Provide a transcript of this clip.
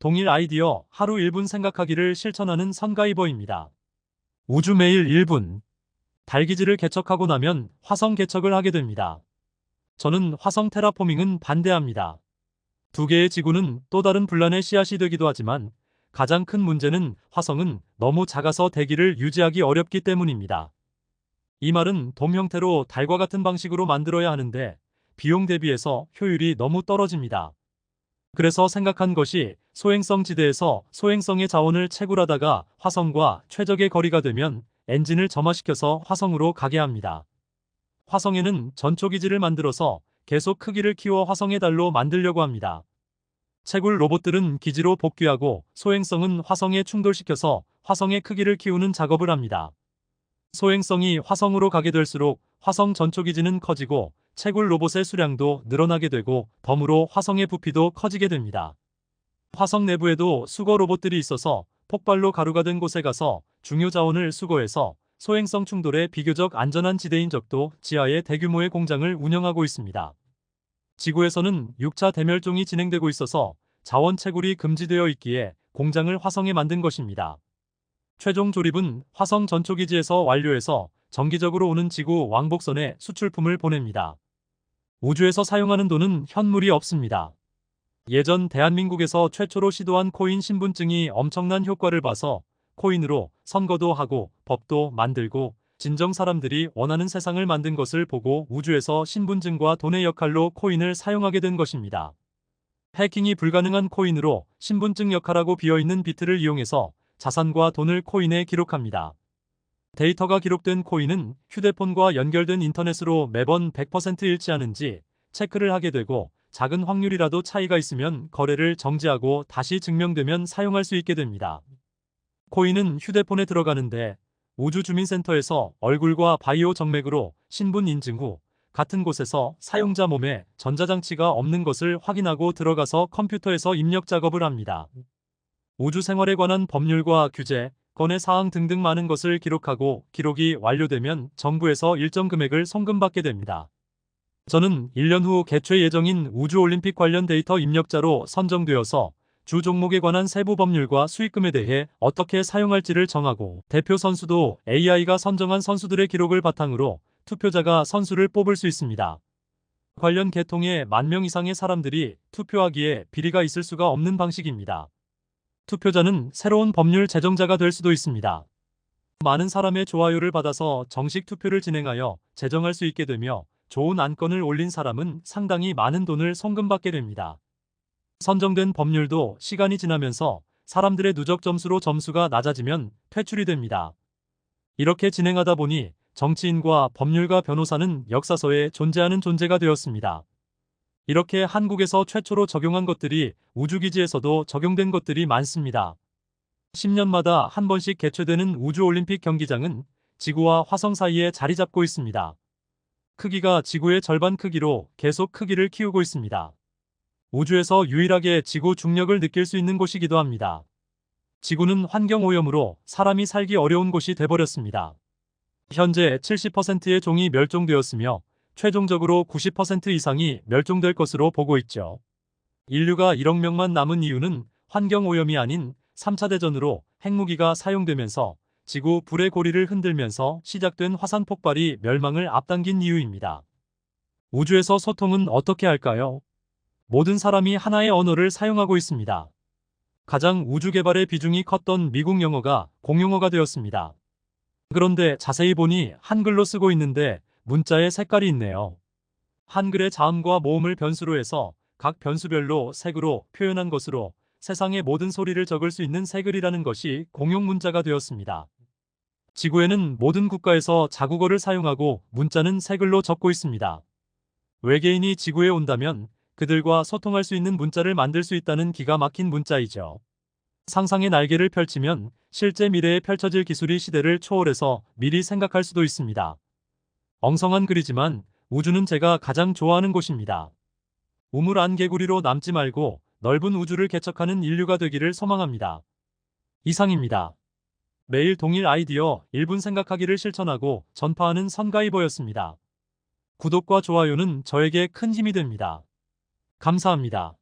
동일 아이디어 하루 1분 생각하기를 실천하는 선가이버입니다. 우주 매일 1분. 달기지를 개척하고 나면 화성 개척을 하게 됩니다. 저는 화성 테라포밍은 반대합니다. 두 개의 지구는 또 다른 분란의 씨앗이 되기도 하지만 가장 큰 문제는 화성은 너무 작아서 대기를 유지하기 어렵기 때문입니다. 이 말은 돔 형태로 달과 같은 방식으로 만들어야 하는데 비용 대비해서 효율이 너무 떨어집니다. 그래서 생각한 것이 소행성 지대에서 소행성의 자원을 채굴하다가 화성과 최적의 거리가 되면 엔진을 점화시켜서 화성으로 가게 합니다. 화성에는 전초기지를 만들어서 계속 크기를 키워 화성의 달로 만들려고 합니다. 채굴 로봇들은 기지로 복귀하고 소행성은 화성에 충돌시켜서 화성의 크기를 키우는 작업을 합니다. 소행성이 화성으로 가게 될수록 화성 전초기지는 커지고 채굴 로봇의 수량도 늘어나게 되고 덤으로 화성의 부피도 커지게 됩니다. 화성 내부에도 수거 로봇들이 있어서 폭발로 가루가 된 곳에 가서 중요 자원을 수거해서 소행성 충돌에 비교적 안전한 지대인 적도 지하에 대규모의 공장을 운영하고 있습니다. 지구에서는 6차 대멸종이 진행되고 있어서 자원 채굴이 금지되어 있기에 공장을 화성에 만든 것입니다. 최종 조립은 화성 전초기지에서 완료해서 정기적으로 오는 지구 왕복선에 수출품을 보냅니다. 우주에서 사용하는 돈은 현물이 없습니다. 예전 대한민국에서 최초로 시도한 코인 신분증이 엄청난 효과를 봐서 코인으로 선거도 하고 법도 만들고 진정 사람들이 원하는 세상을 만든 것을 보고 우주에서 신분증과 돈의 역할로 코인을 사용하게 된 것입니다. 해킹이 불가능한 코인으로 신분증 역할하고 비어있는 비트를 이용해서 자산과 돈을 코인에 기록합니다. 데이터가 기록된 코인은 휴대폰과 연결된 인터넷으로 매번 100% 일치하는지 체크를 하게 되고 작은 확률이라도 차이가 있으면 거래를 정지하고 다시 증명되면 사용할 수 있게 됩니다. 코인은 휴대폰에 들어가는데 우주주민센터에서 얼굴과 바이오 정맥으로 신분 인증 후 같은 곳에서 사용자 몸에 전자장치가 없는 것을 확인하고 들어가서 컴퓨터에서 입력 작업을 합니다. 우주 생활에 관한 법률과 규제, 건의 사항 등등 많은 것을 기록하고 기록이 완료되면 정부에서 일정 금액을 송금받게 됩니다. 저는 1년 후 개최 예정인 우주올림픽 관련 데이터 입력자로 선정되어서 주 종목에 관한 세부 법률과 수익금에 대해 어떻게 사용할지를 정하고 대표 선수도 AI가 선정한 선수들의 기록을 바탕으로 투표자가 선수를 뽑을 수 있습니다. 관련 계통에 10,000명 이상의 사람들이 투표하기에 비리가 있을 수가 없는 방식입니다. 투표자는 새로운 법률 제정자가 될 수도 있습니다. 많은 사람의 좋아요를 받아서 정식 투표를 진행하여 제정할 수 있게 되며 좋은 안건을 올린 사람은 상당히 많은 돈을 송금받게 됩니다. 선정된 법률도 시간이 지나면서 사람들의 누적 점수로 점수가 낮아지면 퇴출이 됩니다. 이렇게 진행하다 보니 정치인과 법률가 변호사는 역사서에 존재하는 존재가 되었습니다. 이렇게 한국에서 최초로 적용한 것들이 우주기지에서도 적용된 것들이 많습니다. 10년마다 한 번씩 개최되는 우주올림픽 경기장은 지구와 화성 사이에 자리 잡고 있습니다. 크기가 지구의 절반 크기로 계속 크기를 키우고 있습니다. 우주에서 유일하게 지구 중력을 느낄 수 있는 곳이기도 합니다. 지구는 환경오염으로 사람이 살기 어려운 곳이 돼버렸습니다. 현재 70%의 종이 멸종되었으며 최종적으로 90% 이상이 멸종될 것으로 보고 있죠. 인류가 1억 명만 남은 이유는 환경오염이 아닌 3차 대전으로 핵무기가 사용되면서 지구 불의 고리를 흔들면서 시작된 화산 폭발이 멸망을 앞당긴 이유입니다. 우주에서 소통은 어떻게 할까요? 모든 사람이 하나의 언어를 사용하고 있습니다. 가장 우주 개발의 비중이 컸던 미국 영어가 공용어가 되었습니다. 그런데 자세히 보니 한글로 쓰고 있는데 문자에 색깔이 있네요. 한글의 자음과 모음을 변수로 해서 각 변수별로 색으로 표현한 것으로 세상의 모든 소리를 적을 수 있는 색을이라는 것이 공용 문자가 되었습니다. 지구에는 모든 국가에서 자국어를 사용하고 문자는 색을로 적고 있습니다. 외계인이 지구에 온다면 그들과 소통할 수 있는 문자를 만들 수 있다는 기가 막힌 문자이죠. 상상의 날개를 펼치면 실제 미래에 펼쳐질 기술이 시대를 초월해서 미리 생각할 수도 있습니다. 엉성한 글이지만 우주는 제가 가장 좋아하는 곳입니다. 우물 안 개구리로 남지 말고 넓은 우주를 개척하는 인류가 되기를 소망합니다. 이상입니다. 매일 동일 아이디어 1분 생각하기를 실천하고 전파하는 선가이버였습니다. 구독과 좋아요는 저에게 큰 힘이 됩니다. 감사합니다.